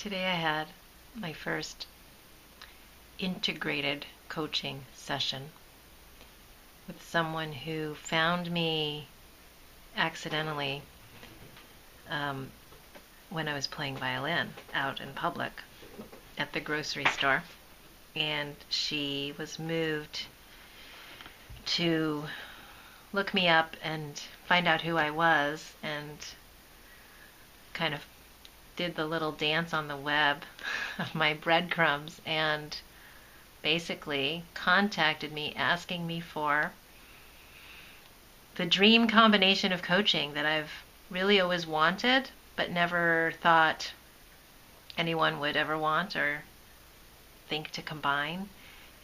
Today I had my first integrated coaching session with someone who found me accidentally um, when I was playing violin out in public at the grocery store. And she was moved to look me up and find out who I was, and kind of did the little dance on the web of my breadcrumbs and basically contacted me asking me for the dream combination of coaching that I've really always wanted but never thought anyone would ever want or think to combine.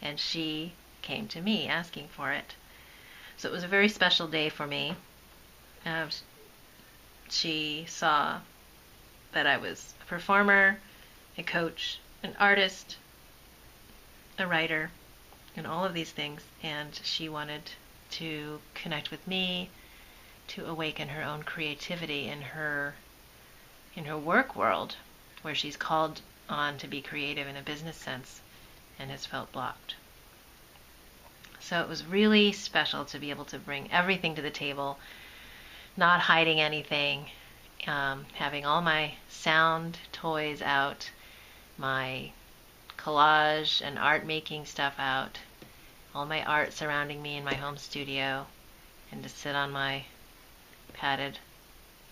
And she came to me asking for it. So it was a very special day for me. She saw that I was a performer, a coach, an artist, a writer, and all of these things, and she wanted to connect with me to awaken her own creativity in her work world, where she's called on to be creative in a business sense and has felt blocked. So it was really special to be able to bring everything to the table, not hiding anything, having all my sound toys out, my collage and art making stuff out, all my art surrounding me in my home studio, and to sit on my padded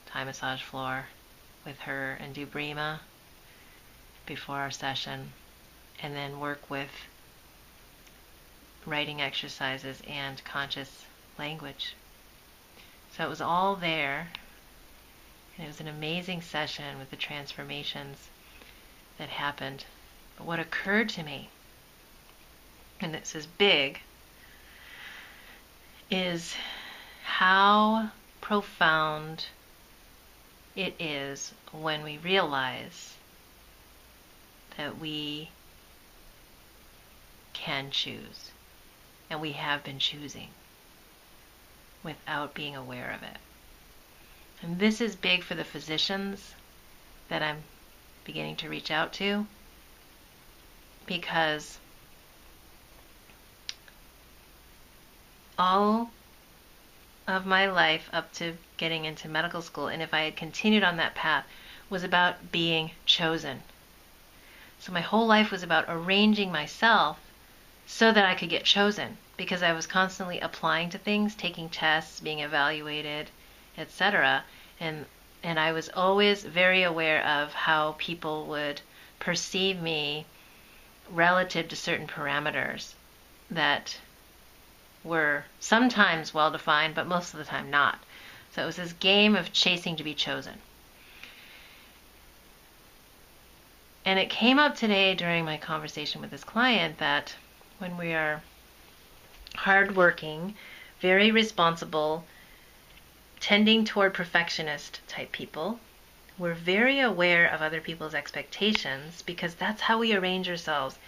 Thai massage floor with her and do Brima before our session, and then work with writing exercises and conscious language. So it was all there, and it was an amazing session with the transformations that happened. But what occurred to me, and this is big, is how profound it is when we realize that we can choose, and we have been choosing without being aware of it. And this is big for the physicians that I'm beginning to reach out to, because all of my life up to getting into medical school, and if I had continued on that path, was about being chosen. So my whole life was about arranging myself so that I could get chosen, because I was constantly applying to things, taking tests, being evaluated, etc. And I was always very aware of how people would perceive me relative to certain parameters that were sometimes well-defined, but most of the time not. So it was this game of chasing to be chosen. And it came up today during my conversation with this client that when we are hardworking, very responsible, tending toward perfectionist type people, we're very aware of other people's expectations, because that's how we arrange ourselves.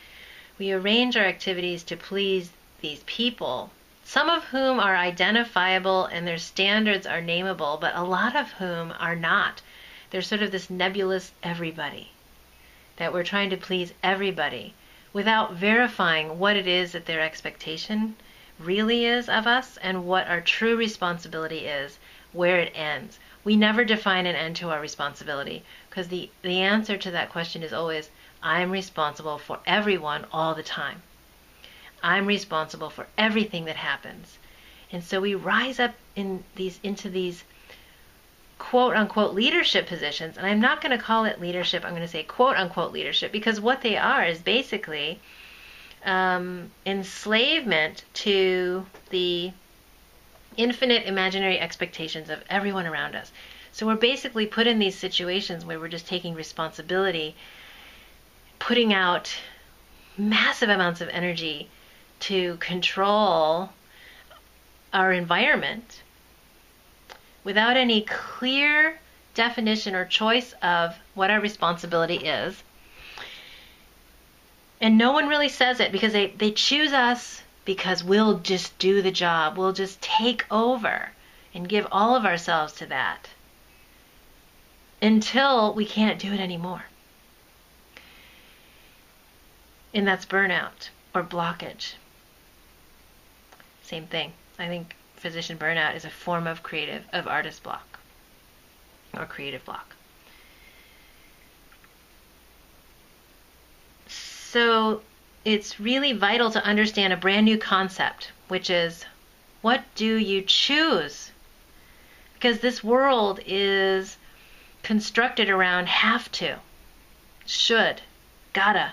We arrange our activities to please these people, some of whom are identifiable and their standards are nameable, but a lot of whom are not. They're sort of this nebulous everybody, that we're trying to please everybody without verifying what it is that their expectation really is of us and what our true responsibility is, where it ends. We never define an end to our responsibility, because the answer to that question is always, I'm responsible for everyone all the time. I'm responsible for everything that happens. And so we rise up into these quote unquote leadership positions, and I'm not going to call it leadership, I'm going to say quote unquote leadership, because what they are is basically enslavement to the infinite imaginary expectations of everyone around us. So we're basically put in these situations where we're just taking responsibility, putting out massive amounts of energy to control our environment without any clear definition or choice of what our responsibility is. And no one really says it, because they choose us because we'll just do the job. We'll just take over and give all of ourselves to that until we can't do it anymore. And that's burnout or blockage. Same thing. I think physician burnout is a form of artist block or creative block. So it's really vital to understand a brand new concept, which is, what do you choose? Because this world is constructed around have to, should, gotta,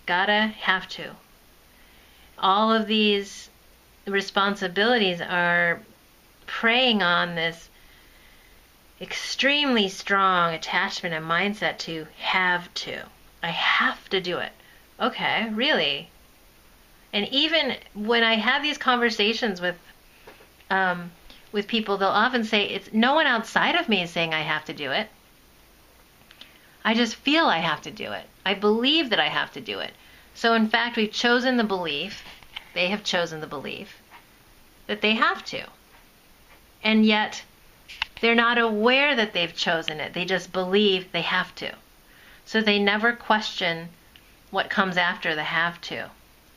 have to. All of these responsibilities are preying on this extremely strong attachment and mindset to have to. I have to do it. Okay, really? And even when I have these conversations with people, they'll often say, it's no one outside of me is saying I have to do it. I just feel I have to do it. I believe that I have to do it. So in fact, we've chosen the belief, they have chosen the belief, that they have to. And yet, they're not aware that they've chosen it. They just believe they have to. So they never question what comes after the have to.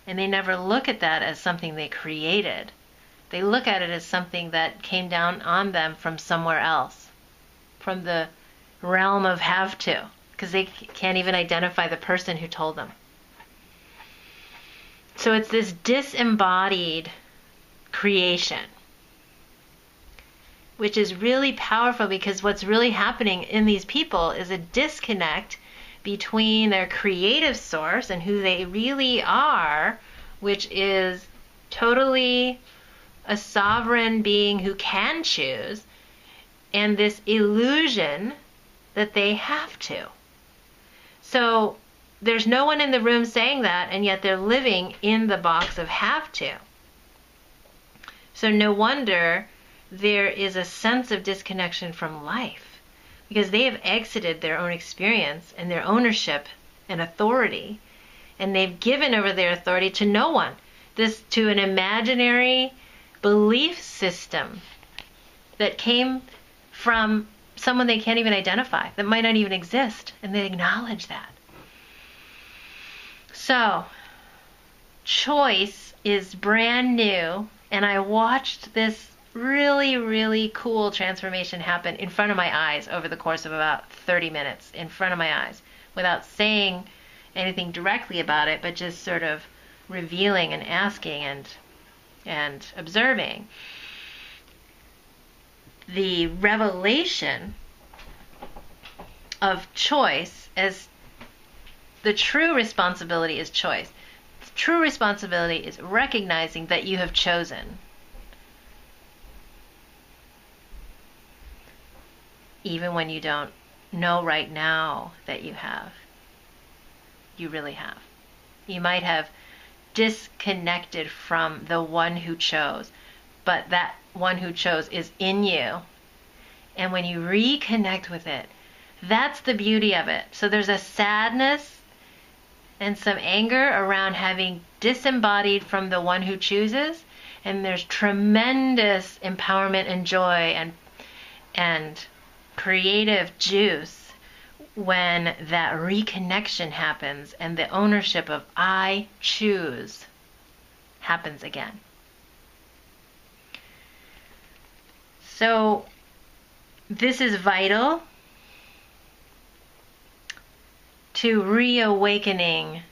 And they never look at that as something they created. They look at it as something that came down on them from somewhere else, from the realm of have to, because they can't even identify the person who told them. So it's this disembodied creation, which is really powerful, because what's really happening in these people is a disconnect between their creative source and who they really are, which is totally a sovereign being who can choose, and this illusion that they have to. So there's no one in the room saying that, and yet they're living in the box of have to. So no wonder there is a sense of disconnection from life, because they have exited their own experience and their ownership and authority, and they've given over their authority to no one, to an imaginary belief system that came from someone they can't even identify, that might not even exist, and they acknowledge that. So, choice is brand new, and I watched this really, really cool transformation happen in front of my eyes over the course of about 30 minutes, in front of my eyes, without saying anything directly about it, but just sort of revealing and asking and observing. The revelation of choice as the true responsibility is choice. The true responsibility is recognizing that you have chosen. Even when you don't know right now that you have. You really have. You might have disconnected from the one who chose, but that one who chose is in you. And when you reconnect with it, that's the beauty of it. So there's a sadness and some anger around having disembodied from the one who chooses, and there's tremendous empowerment and joy and creative juice when that reconnection happens and the ownership of I choose happens again. So this is vital to reawakening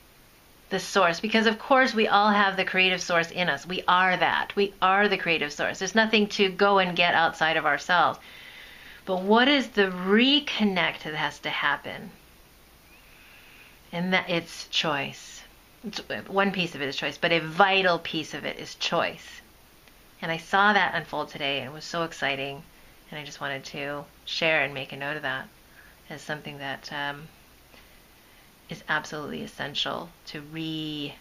the source, because of course we all have the creative source in us. We are that. We are the creative source. There's nothing to go and get outside of ourselves. But what is the reconnect that has to happen? And that it's choice. One piece of it is choice, but a vital piece of it is choice. And I saw that unfold today, and it was so exciting. And I just wanted to share and make a note of that as something that is absolutely essential to recover.